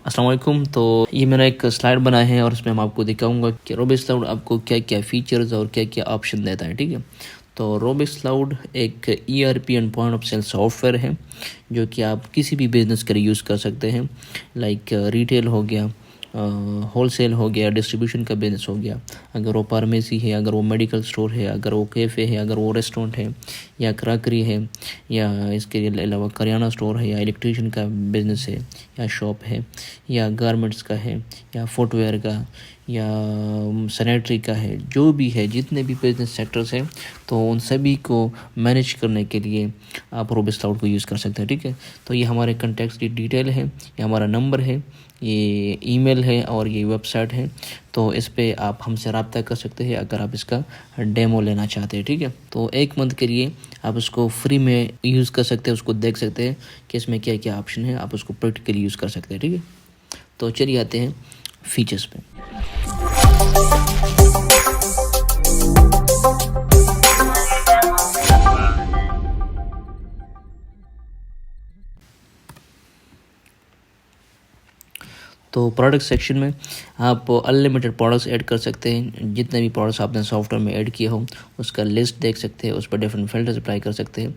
अस्सलाम वालेकुम। तो ये मेरा एक स्लाइड बना है और इसमें मैं आपको दिखाऊंगा कि रोबिक्स क्लाउड आपको क्या क्या फ़ीचर्स और क्या क्या ऑप्शन देता है। ठीक है, तो रोबिक्स क्लाउड एक ERP and point of sale software है जो कि आप किसी भी बिज़नेस के लिए यूज़ कर सकते हैं। लाइक रिटेल हो गया, होलसेल हो गया, डिस्ट्रीब्यूशन का बिज़नेस हो गया, अगर वो फार्मेसी है, अगर वो मेडिकल स्टोर है, अगर वो कैफ़े है, अगर वो रेस्टोरेंट है या क्रॉकरी है, या इसके अलावा करियाना स्टोर है, या इलेक्ट्रिशियन का बिज़नेस है या शॉप है, या गारमेंट्स का है, या फुटवेयर का, या सैनिटरी का है, जो भी है, जितने भी बिजनेस सेक्टर्स हैं, तो उन सभी को मैनेज करने के लिए आप रोबिक्स क्लाउड को यूज़ कर सकते हैं। ठीक है, तो ये हमारे कॉन्टैक्ट्स की डिटेल है, ये हमारा नंबर है, ये ईमेल है और ये वेबसाइट है। तो इस पे आप हमसे रब्ता कर सकते हैं अगर आप इसका डेमो लेना चाहते हैं। ठीक है, तो 1 मंथ के लिए आप उसको फ्री में यूज़ कर सकते हैं, उसको देख सकते हैं कि इसमें क्या क्या ऑप्शन है, आप उसको प्रैक्टिकली यूज़ कर सकते हैं। ठीक है, तो चलिए आते हैं फीचर्स पे। तो प्रोडक्ट सेक्शन में आप अनलिमिटेड प्रोडक्ट्स ऐड कर सकते हैं। जितने भी प्रोडक्ट्स आपने सॉफ्टवेयर में ऐड किए हो उसका लिस्ट देख सकते हैं, उस पर डिफरेंट फिल्टर्स अप्लाई कर सकते हैं।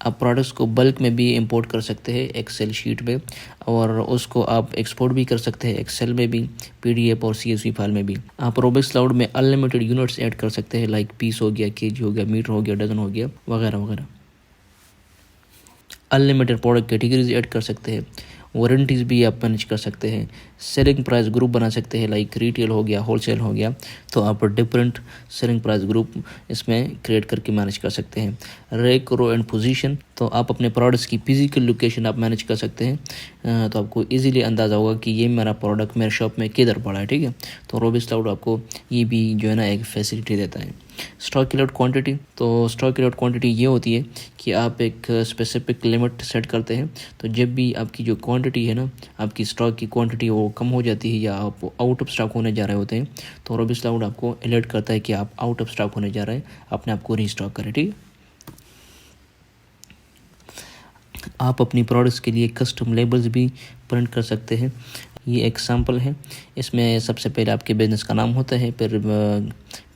आप प्रोडक्ट्स को बल्क में भी इंपोर्ट कर सकते हैं एक्सेल शीट में, और उसको आप एक्सपोर्ट भी कर सकते हैं एक्सेल में भी, PDF और CSV फाइल में भी। आप रोबिक्स क्लाउड में अनलिमिटेड यूनिट्स ऐड कर सकते हैं, लाइक पीस हो गया, केजी हो गया, मीटर हो गया, डजन हो गया, वगैरह वगैरह। अनलिमिटेड प्रोडक्ट कैटेगरीज ऐड कर सकते हैं, वारंटीज़ भी आप मैनेज कर सकते हैं, सेलिंग प्राइस ग्रुप बना सकते हैं, लाइक रिटेल हो गया, होलसेल हो गया, तो आप डिफरेंट सेलिंग प्राइस ग्रुप इसमें क्रिएट करके मैनेज कर सकते हैं। रैक, रो एंड पोजीशन, तो आप अपने प्रोडक्ट्स की फिजिकल लोकेशन आप मैनेज कर सकते हैं, तो आपको इजीली अंदाज़ा होगा कि ये मेरा प्रोडक्ट मेरे शॉप में किधर पड़ा है। ठीक है, तो रोबिक्स क्लाउड आपको ये भी जो है ना एक फैसिलिटी देता है। स्टॉक अलॉट क्वांटिटी, तो स्टॉक अलॉट क्वांटिटी ये होती है कि आप एक स्पेसिफिक लिमिट सेट करते हैं, तो जब भी आपकी जो क्वांटिटी है ना, आपकी स्टॉक की क्वांटिटी वो कम हो जाती है या आप आउट ऑफ स्टॉक होने जा रहे होते हैं, तो रोबिक्स क्लाउड आपको अलर्ट करता है कि आप आउट ऑफ स्टॉक होने जा रहे हैं, अपने आप को रीस्टॉक करें। ठीक है, आप अपनी प्रोडक्ट्स के लिए कस्टम लेबल्स भी प्रिंट कर सकते हैं। ये एक सैम्पल है, इसमें सबसे पहले आपके बिज़नेस का नाम होता है, फिर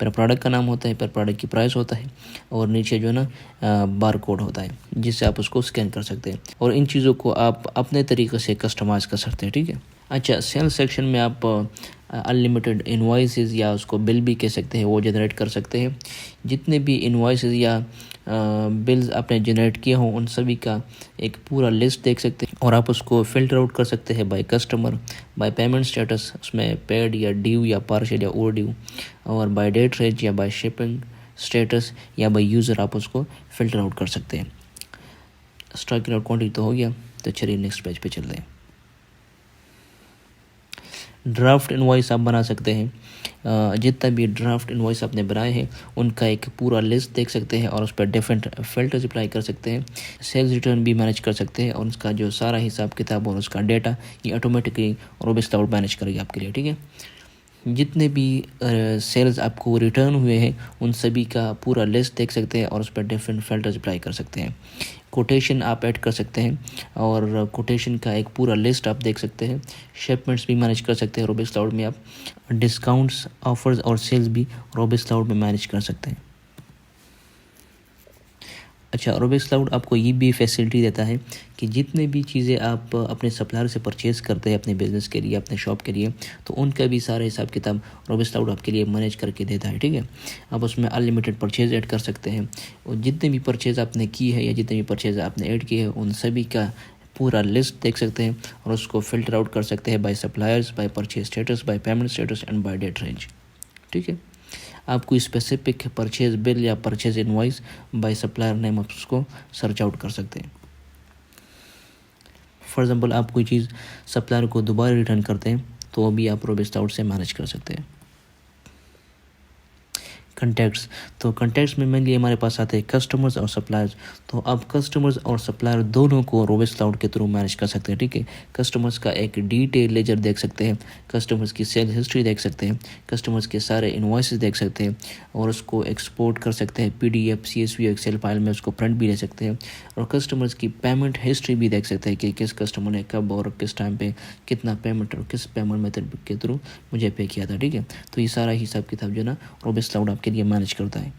प्रोडक्ट का नाम होता है, फिर प्रोडक्ट की प्राइस होता है, और नीचे जो है ना बार कोड होता है जिससे आप उसको स्कैन कर सकते हैं, और इन चीज़ों को आप अपने तरीके से कस्टमाइज़ कर सकते हैं। ठीक है, अच्छा, सेल्स सेक्शन में आप अनलिमिटेड इनवॉइसेस या उसको बिल भी कह सकते हैं, वो जनरेट कर सकते हैं। जितने भी इनवॉइसेस या बिल्स आपने जनरेट किए हों उन सभी का एक पूरा लिस्ट देख सकते हैं, और आप उसको फ़िल्टर आउट कर सकते हैं by customer, by payment status, उसमें पेड या ड्यू या पार्शियल या ओवर ड्यू, और बाय डेट रेंज या बाय शिपिंग स्टेटस या बाय यूज़र, आप उसको फ़िल्टर आउट कर सकते हैं। स्टॉक आउट क्वांटिटी तो हो गया, तो चलिए नेक्स्ट पेज पे चल रहे हैं। ड्राफ्ट इनवॉइस आप बना सकते हैं। जितना भी ड्राफ्ट इनवॉइस आपने बनाए हैं उनका एक पूरा लिस्ट देख सकते हैं, और उस पर डिफरेंट फिल्टर्स अप्लाई कर सकते हैं। सेल्स रिटर्न भी मैनेज कर सकते हैं, और उसका जो सारा हिसाब किताब और उसका डेटा ये ऑटोमेटिकली रोबिक्स क्लाउड मैनेज करेगी आपके लिए। ठीक है, जितने भी सेल्स आपको रिटर्न हुए हैं उन सभी का पूरा लिस्ट देख सकते हैं, और उस पर डिफरेंट फिल्टर्स अप्लाई कर सकते हैं। कोटेशन आप ऐड कर सकते हैं, और कोटेशन का एक पूरा लिस्ट आप देख सकते हैं। शिपमेंट्स भी मैनेज कर सकते हैं रोबिक्स क्लाउड में। आप डिस्काउंट्स, ऑफर्स और सेल्स भी रोबिक्स क्लाउड में मैनेज कर सकते हैं। अच्छा, रोबिक्स क्लाउड आपको ये भी फैसिलिटी देता है कि जितने भी चीज़ें आप अपने सप्लायर से परचेज़ करते हैं अपने बिज़नेस के लिए, अपने शॉप के लिए, तो उनका भी सारा हिसाब किताब रोबिक्स क्लाउड आपके लिए मैनेज करके देता है। ठीक है, आप उसमें अनलिमिटेड परचेज़ ऐड कर सकते हैं, और जितने भी परचेज़ आपने की है या जितने भी परचेज़ आपने ऐड किए हैं उन सभी का पूरा लिस्ट देख सकते हैं, और उसको फ़िल्टर आउट कर सकते हैं by suppliers, by purchase status, by payment status and by date range. ठीक है, आप कोई स्पेसिफिक परचेज बिल या purchase invoice by supplier name आप उसको सर्च आउट कर सकते हैं। फॉर एग्जांपल, आप कोई चीज़ सप्लायर को दोबारा रिटर्न करते हैं तो भी आप रोबिक्स क्लाउड से मैनेज कर सकते हैं। कंटैक्ट्स। तो कंटैक्ट्स में मेनली हमारे पास आते हैं कस्टमर्स और सप्लायर्स। तो आप कस्टमर्स और सप्लायर दोनों को रोबेस क्लाउड के थ्रू मैनेज कर सकते हैं, ठीक है। कस्टमर्स का एक डिटेल लेजर देख सकते हैं, कस्टमर्स की सेल हिस्ट्री देख सकते हैं, कस्टमर्स के सारे इनवॉइसेस देख सकते हैं और उसको एक्सपोर्ट कर सकते हैं PDF, CSV, एक्सेल फाइल में, उसको प्रिंट भी ले सकते हैं और कस्टमर्स की पेमेंट हिस्ट्री भी देख सकते हैं कि किस कस्टमर ने कब और किस टाइम पे कितना पेमेंट और किस पेमेंट मेथड के थ्रू मुझे पे किया था, ठीक है। तो ये सारा हिसाब किताब जो ना रोबेस क्लाउड आपके लिए मैनेज करता है।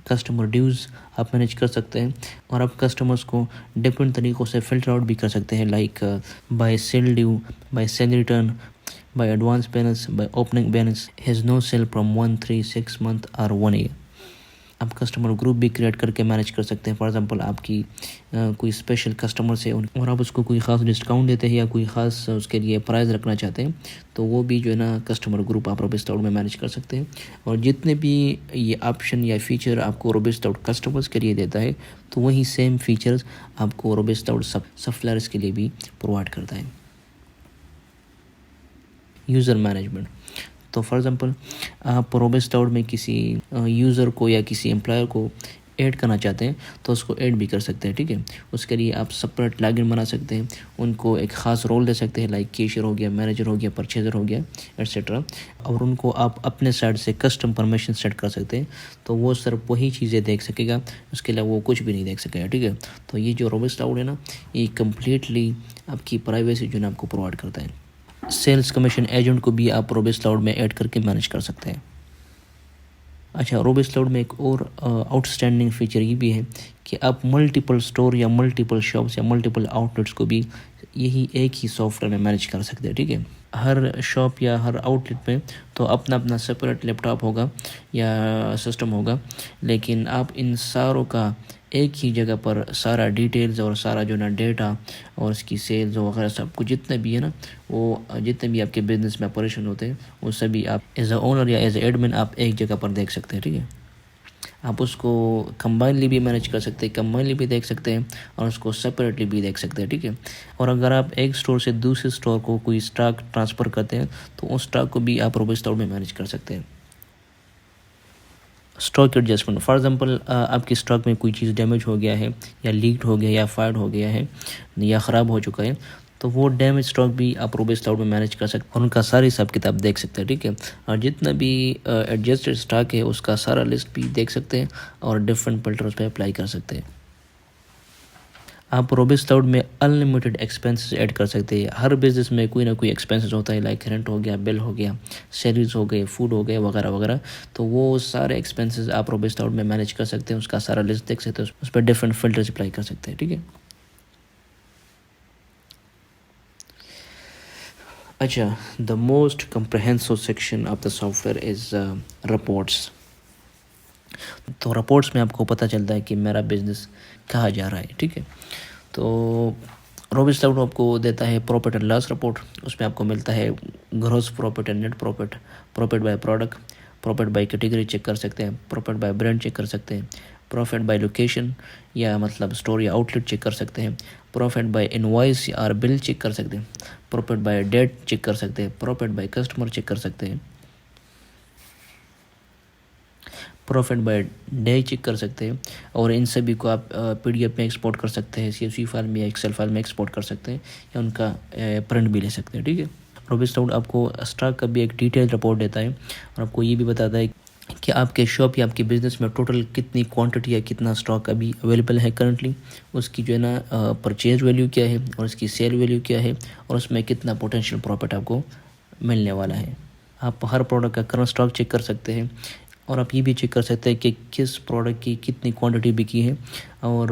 कस्टमर ड्यूज़ आप मैनेज कर सकते हैं और आप कस्टमर्स को डिफरेंट तरीक़ों से फ़िल्टर आउट भी कर सकते हैं, like by sale due, by sale return, by advance balance, by opening balance, has no sale from 1, 3, 6 month और 1 ईयर। आप कस्टमर ग्रुप भी क्रिएट करके मैनेज कर सकते हैं। फॉर एग्जांपल आपकी कोई स्पेशल कस्टमर्स है और आप उसको कोई ख़ास डिस्काउंट देते हैं या कोई ख़ास उसके लिए प्राइस रखना चाहते हैं, तो वो भी जो है ना कस्टमर ग्रुप आप रोबेस क्लाउड में मैनेज कर सकते हैं। और जितने भी ये ऑप्शन या फीचर आपको रोबेस क्लाउड कस्टमर्स के लिए देता है, तो वही सेम फीचर्स आपको रोबेस क्लाउड सप्लायर्स के लिए भी प्रोवाइड करता है। User management. तो फॉर एग्ज़ाम्पल आप रोबेस क्लाउड में किसी यूज़र को या किसी एम्प्लॉयर को ऐड करना चाहते हैं, तो उसको ऐड भी कर सकते हैं, ठीक है। उसके लिए आप सेपरेट लॉगिन बना सकते हैं, उनको एक ख़ास रोल दे सकते हैं, लाइक कैशियर हो गया, मैनेजर हो गया, परचेजर हो गया, एट्सेट्रा। और उनको आप अपने साइड से कस्टम परमिशन सेट कर सकते हैं, तो वो सिर्फ वही चीज़ें देख सकेगा, उसके अलावा वो कुछ भी नहीं देख सकेगा, ठीक है। तो ये जो रोबेस क्लाउड है ना, ये कम्प्लीटली आपकी प्राइवेसी जो है आपको प्रोवाइड करता है। सेल्स कमीशन एजेंट को भी आप रोबेस क्लाउड में ऐड करके मैनेज कर सकते हैं। अच्छा, रोबेस क्लाउड में एक और आउटस्टैंडिंग फीचर ये भी है कि आप मल्टीपल स्टोर या मल्टीपल शॉप्स या मल्टीपल आउटलेट्स को भी यही एक ही सॉफ्टवेयर में मैनेज कर सकते हैं, ठीक है। हर शॉप या हर आउटलेट में तो अपना अपना सेपरेट लैपटॉप होगा या सिस्टम होगा, लेकिन आप इन सारों का एक ही जगह पर सारा डिटेल्स और सारा जो ना डेटा और इसकी सेल्स वगैरह सब कुछ जितना भी है ना, वो जितने भी आपके बिजनेस में ऑपरेशन होते हैं, वो सभी आप एज अ ओनर या एज ए एडमिन आप एक जगह पर देख सकते हैं, ठीक है। आप उसको कंबाइनली भी मैनेज कर सकते हैं, कंबाइनली भी देख सकते हैं और उसको सेपरेटली भी देख सकते हैं, ठीक है। और अगर आप एक स्टोर से दूसरे स्टोर को कोई स्टॉक ट्रांसफ़र करते हैं, तो उस स्टॉक को भी आप रोबेस क्लाउड में मैनेज कर सकते हैं। Stock adjustment. फॉर एग्जांपल आपकी स्टॉक में कोई चीज़ डैमेज हो गया है या लीक्ड हो गया या फायर्ड हो गया है या ख़राब हो चुका है, तो वो डैमेज स्टॉक भी आप रोबेस क्लाउड में मैनेज कर सकते हैं और उनका सारी हिसाब किताब देख सकते हैं, ठीक है। और जितना भी एडजस्टेड स्टॉक है उसका सारा लिस्ट भी देख सकते हैं और डिफरेंट फिल्टर्स पे अप्लाई कर सकते हैं। आप रोबेस क्लाउड में अनलिमिटेड एक्सपेंसेस ऐड कर सकते हैं। हर बिजनेस में कोई ना कोई एक्सपेंसेस होता है, लाइक रेंट हो गया, बिल हो गया, सैलरीज हो गए, फूड हो गए वगैरह वगैरह। तो वो सारे एक्सपेंसेस आप रोबेस क्लाउड में मैनेज कर सकते हैं, उसका सारा लिस्ट देख सकते हैं, उस पर डिफरेंट फिल्टर्स अप्लाई कर सकते हैं, ठीक है। अच्छा, the most comprehensive section of the software is reports. तो रिपोर्ट्स में आपको पता चलता है कि मेरा बिजनेस कहाँ जा रहा है, ठीक है। तो रोबेस क्लाउड आपको देता है प्रॉफिट एंड लॉस रिपोर्ट। उसमें आपको मिलता है gross profit and net profit, profit by product, profit by category check कर सकते हैं, प्रॉफिट बाय ब्रांड चेक कर सकते हैं, प्रॉफिट बाय लोकेशन या मतलब स्टोर या आउटलेट चेक कर सकते हैं, प्रॉफिट बाय इनवॉइस और बिल चेक कर सकते हैं, प्रॉफिट बाय डेट चेक कर सकते हैं, प्रॉफिट बाय कस्टमर चेक कर सकते हैं, प्रॉफिट बाय डे चेक कर सकते हैं। और इन सभी को आप PDF में एक्सपोर्ट कर सकते हैं, CSV फाइल में या एक्सेल फाइल में एक्सपोर्ट कर सकते हैं या उनका प्रिंट भी ले सकते हैं, ठीक है। रोबेस क्लाउड आपको स्टॉक का भी एक डिटेल रिपोर्ट देता है और आपको ये भी बताता है कि आपके शॉप या आपके बिज़नेस में टोटल कितनी क्वांटिटी या कितना स्टॉक अभी अवेलेबल है करंटली, उसकी जो है ना परचेज वैल्यू क्या है और उसकी सेल वैल्यू क्या है और उसमें कितना पोटेंशियल प्रॉफिट आपको मिलने वाला है। आप हर प्रोडक्ट का करंट स्टॉक चेक कर सकते हैं और आप ये भी चेक कर सकते हैं कि किस प्रोडक्ट की कितनी क्वांटिटी बिकी है और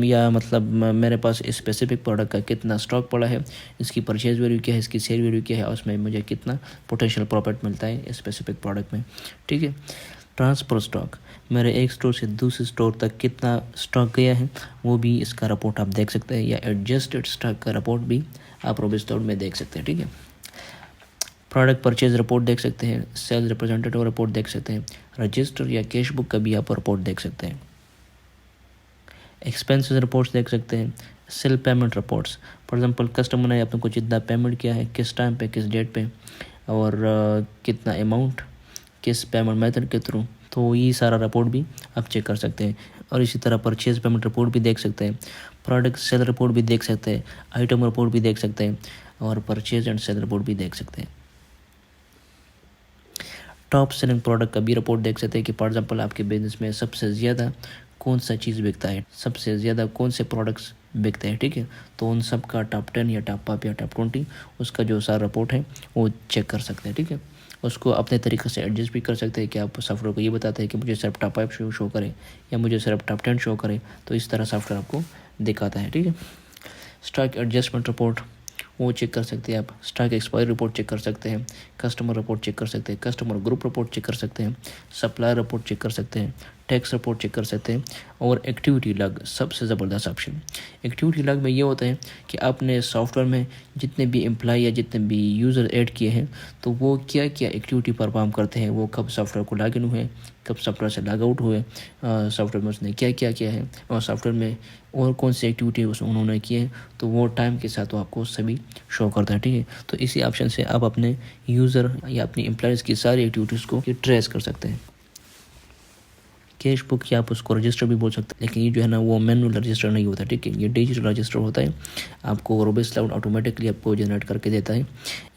या मतलब मेरे पास स्पेसिफिक प्रोडक्ट का कितना स्टॉक पड़ा है, इसकी परचेज वैल्यू क्या है, इसकी सेल वैल्यू क्या है और उसमें मुझे कितना पोटेंशियल प्रॉफिट मिलता है स्पेसिफिक प्रोडक्ट में, ठीक है। ट्रांसफ़र स्टॉक, मेरे एक स्टोर से दूसरे स्टोर तक कितना स्टॉक गया है, वो भी इसका रिपोर्ट आप देख सकते हैं, या एडजस्टेड स्टॉक का रिपोर्ट भी आप रोबेस क्लाउड में देख सकते हैं, ठीक है। प्रोडक्ट परचेज रिपोर्ट देख सकते हैं, सेल्स रिप्रेजेंटेटिव रिपोर्ट देख सकते हैं, रजिस्टर या कैश बुक का भी आप रिपोर्ट देख सकते हैं, एक्सपेंसेस रिपोर्ट्स देख सकते हैं, sale payment reports. For example customer ने आपको कितना पेमेंट किया है, किस टाइम पे, किस डेट पे और कितना अमाउंट, किस पेमेंट मेथड के थ्रू, तो ये सारा रिपोर्ट भी आप चेक कर सकते हैं। और इसी तरह परचेज पेमेंट रिपोर्ट भी देख सकते हैं, प्रोडक्ट सेल रिपोर्ट भी देख सकते हैं, आइटम रिपोर्ट भी देख सकते हैं और परचेज एंड सेल रिपोर्ट भी देख सकते हैं। टॉप सेलिंग प्रोडक्ट का भी रिपोर्ट देख सकते हैं कि फॉर एग्जांपल आपके बिजनेस में सबसे ज़्यादा कौन सा चीज़ बिकता है, सबसे ज़्यादा कौन से प्रोडक्ट्स बिकते हैं, ठीक है। तो उन सब का टॉप 10 या टॉप 5 या टॉप 20 उसका जो सारा रिपोर्ट है वो चेक कर सकते हैं, ठीक है। उसको अपने तरीके से एडजस्ट भी कर सकते हैं कि आप सॉफ्टवेयर को ये बताते हैं कि मुझे सिर्फ टॉप 5 शो करे या मुझे सिर्फ टॉप 10 शो करे, तो इस तरह सॉफ्टवेयर आपको दिखाता है, ठीक है। स्टॉक एडजस्टमेंट रिपोर्ट वो चेक कर सकते हैं आप, स्टॉक एक्सपायरी रिपोर्ट चेक कर सकते हैं, कस्टमर रिपोर्ट चेक कर सकते हैं, कस्टमर ग्रुप रिपोर्ट चेक कर सकते हैं, सप्लायर रिपोर्ट चेक कर सकते हैं, टैक्स रिपोर्ट चेक कर सकते हैं और एक्टिविटी लॉग सबसे ज़बरदस्त ऑप्शन। एक्टिविटी लॉग में ये होता है कि आपने सॉफ्टवेयर में जितने भी एम्प्लॉय या जितने भी यूज़र ऐड किए हैं तो वो क्या क्या एक्टिविटी परफॉर्म करते हैं, वो कब सॉफ्टवेयर को लॉग इन हुए, कब सॉफ्टवेयर से लॉग आउट हुए, सॉफ्टवेयर में उसने क्या क्या किया है और सॉफ्टवेयर में और कौन सी एक्टिविटी उन्होंने की है, तो वो टाइम के साथ वो आपको सभी शो करता है, ठीक है। तो इसी ऑप्शन से आप अपने यूज़र या अपनी एम्प्लॉयज़ की सारी एक्टिविटीज़ को ट्रेस कर सकते हैं। कैश बुक या आप उसको रजिस्टर भी बोल सकते हैं, लेकिन ये जो है ना वो मैनुअल रजिस्टर नहीं होता, ठीक है, ये डिजिटल रजिस्टर होता है। आपको रोबेस क्लाउड ऑटोमेटिकली आपको जनरेट करके देता है।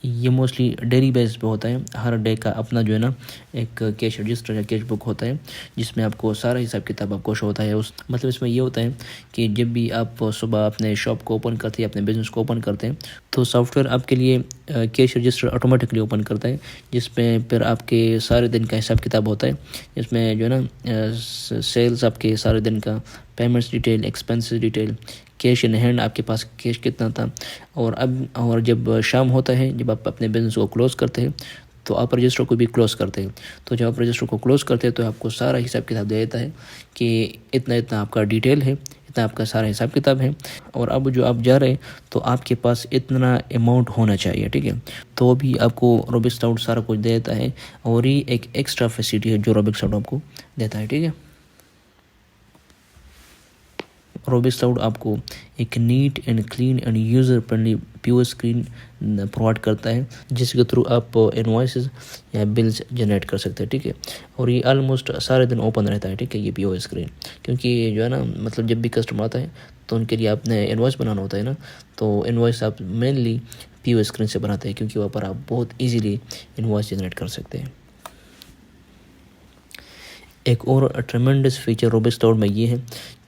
ये मोस्टली डेली बेस पे होता है, हर डे का अपना जो है ना एक कैश रजिस्टर या कैश बुक होता है जिसमें आपको सारा हिसाब किताब आपको शो होता है। उस मतलब इसमें ये होता है कि जब भी आप सुबह अपने शॉप को ओपन करते हैं, अपने बिजनेस को ओपन करते हैं, तो सॉफ्टवेयर आपके लिए कैश रजिस्टर ऑटोमेटिकली ओपन करता है, जिसमें फिर आपके सारे दिन का हिसाब किताब होता है, जिसमें जो है ना सेल्स आपके सारे दिन का, payments detail, expenses detail, cash in hand आपके पास कैश कितना था, और जब शाम होता है, जब आप अपने बिजनेस को क्लोज़ करते हैं तो आप रजिस्टर को भी क्लोज़ करते हैं। तो जब आप रजिस्टर को क्लोज़ करते हैं तो आपको सारा हिसाब किताब दे देता है कि इतना इतना आपका डिटेल है, इतना आपका सारा हिसाब किताब है, और अब जो आप जा रहे हैं तो आपके पास इतना अमाउंट होना चाहिए, ठीक है। तो भी आपको रोबेक्स क्लाउड सारा कुछ दे देता है और ये एक एक्स्ट्रा फैसिलिटी है जो रोबेक्स क्लाउड आपको देता है, ठीक है। रोबेक्स क्लाउड आपको एक neat and clean end user friendly pure screen provide करता है, जिसके थ्रू आप इनवॉइसेस या बिल्स जनरेट कर सकते हैं, ठीक है। और ये ऑलमोस्ट सारे दिन ओपन रहता है, ठीक है, ये प्योर स्क्रीन, क्योंकि जो है ना मतलब जब भी कस्टमर आता है तो उनके लिए आपने इनवॉइस बनाना होता है ना, तो इनवॉइस आप मेनली प्योर स्क्रीन से बनाते हैं क्योंकि वहाँ पर आप बहुत ईजीली इनवॉइस जनरेट कर सकते हैं। एक और ट्रेमेंडस फीचर रोबेक्स क्लाउड में ये है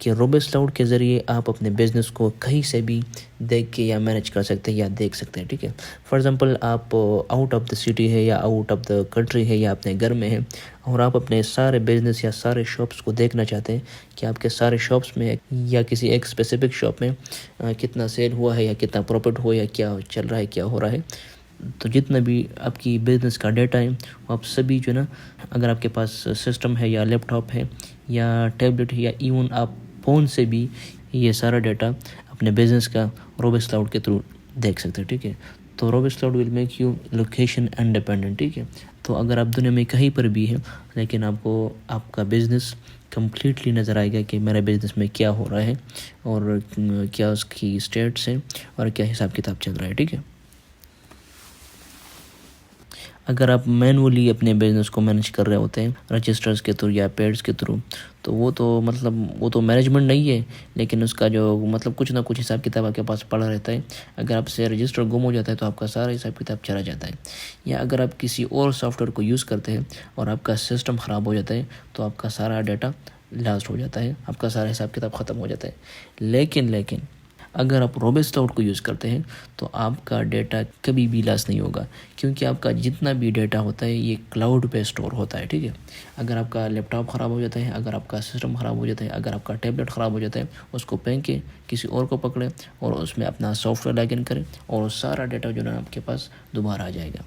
कि रोबेक्स क्लाउड के ज़रिए आप अपने बिज़नेस को कहीं से भी देख के या मैनेज कर सकते हैं या देख सकते हैं, ठीक है। फॉर एग्जांपल आप आउट ऑफ द सिटी है या आउट ऑफ द कंट्री है या अपने घर में है और आप अपने सारे बिज़नेस या सारे शॉप्स को देखना चाहते हैं कि आपके सारे शॉप्स में या किसी एक स्पेसिफिक शॉप में कितना सेल हुआ है या कितना प्रॉफिट हुआ या क्या चल रहा है, क्या हो रहा है। तो जितना भी आपकी बिज़नेस का डेटा है वो आप सभी जो ना, अगर आपके पास सिस्टम है या लैपटॉप है या टैबलेट है या इवन आप फ़ोन से भी ये सारा डेटा अपने बिज़नेस का रोबेक्स क्लाउड के थ्रू देख सकते हैं, ठीक है। तो Robex cloud will make you location independent, ठीक है। तो अगर आप दुनिया में कहीं पर भी है लेकिन आपको आपका बिज़नेस कम्प्लीटली नज़र आएगा कि मेरे बिज़नेस में क्या हो रहा है और क्या उसकी स्टेट्स हैं और क्या हिसाब किताब चल रहा है, ठीक है। अगर आप मैनुअली अपने बिज़नेस को मैनेज कर रहे होते हैं रजिस्टर्स के थ्रू या पेड्स के थ्रू, तो वो तो मैनेजमेंट नहीं है, लेकिन उसका जो मतलब कुछ ना कुछ हिसाब किताब आपके पास पड़ा रहता है। अगर आपसे रजिस्टर गुम हो जाता है तो आपका सारा हिसाब किताब चला जाता है, या अगर आप किसी और सॉफ्टवेयर को यूज़ करते हैं और आपका सिस्टम ख़राब हो जाता है तो आपका सारा डाटा लॉस्ट हो जाता है, आपका सारा हिसाब किताब ख़त्म हो जाता है। लेकिन अगर आप रोबेक्स क्लाउड को यूज़ करते हैं तो आपका डेटा कभी भी लॉस नहीं होगा, क्योंकि आपका जितना भी डेटा होता है ये क्लाउड पे स्टोर होता है, ठीक है। अगर आपका लैपटॉप ख़राब हो जाता है, अगर आपका सिस्टम ख़राब हो जाता है, अगर आपका टैबलेट ख़राब हो जाता है, उसको फेंक के किसी और को पकड़े और उसमें अपना सॉफ्टवेयर लॉगिन करें और सारा डेटा जो है आपके पास दोबारा आ जाएगा,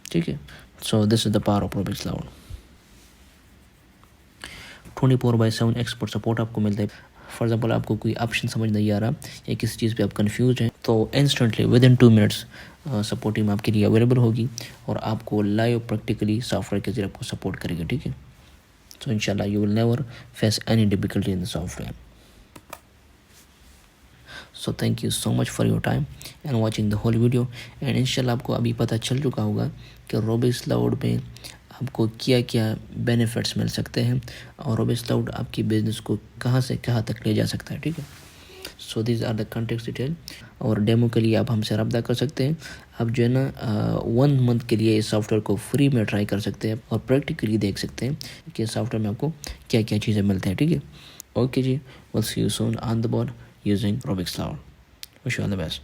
ठीक है। So this is the power of Robex cloud. 24/7 expert support आपको मिलता है। फॉर एग्जाम्पल आपको कोई ऑप्शन समझ नहीं आ रहा या किसी चीज़ पे आप कंफ्यूज हैं तो instantly with in 2 minutes support team आपके लिए अवेलेबल होगी और आपको लाइव प्रैक्टिकली सॉफ्टवेयर के जरिए आपको सपोर्ट करेगी, ठीक है। सो इंशाल्लाह you will never face any difficulty in the software. So thank you so much for your time and watching the whole video. And इंशाल्लाह आपको अभी पता चल चुका होगा कि रोबेक्स क्लाउड में आपको क्या क्या बेनिफिट्स मिल सकते हैं और रोबिक्स क्लाउड आपकी बिजनेस को कहाँ से कहाँ तक ले जा सकता है, ठीक है। So these are the contact detail. और डेमो के लिए आप हमसे रब्ता कर सकते हैं। आप जो है ना 1 मंथ के लिए इस सॉफ्टवेयर को फ्री में ट्राई कर सकते हैं और प्रैक्टिकली देख सकते हैं कि इस सॉफ्टवेयर में आपको क्या क्या चीज़ें मिलती हैं, ठीक है। ओके जी, will see you soon on the board using Robix cloud. Wish you all the best.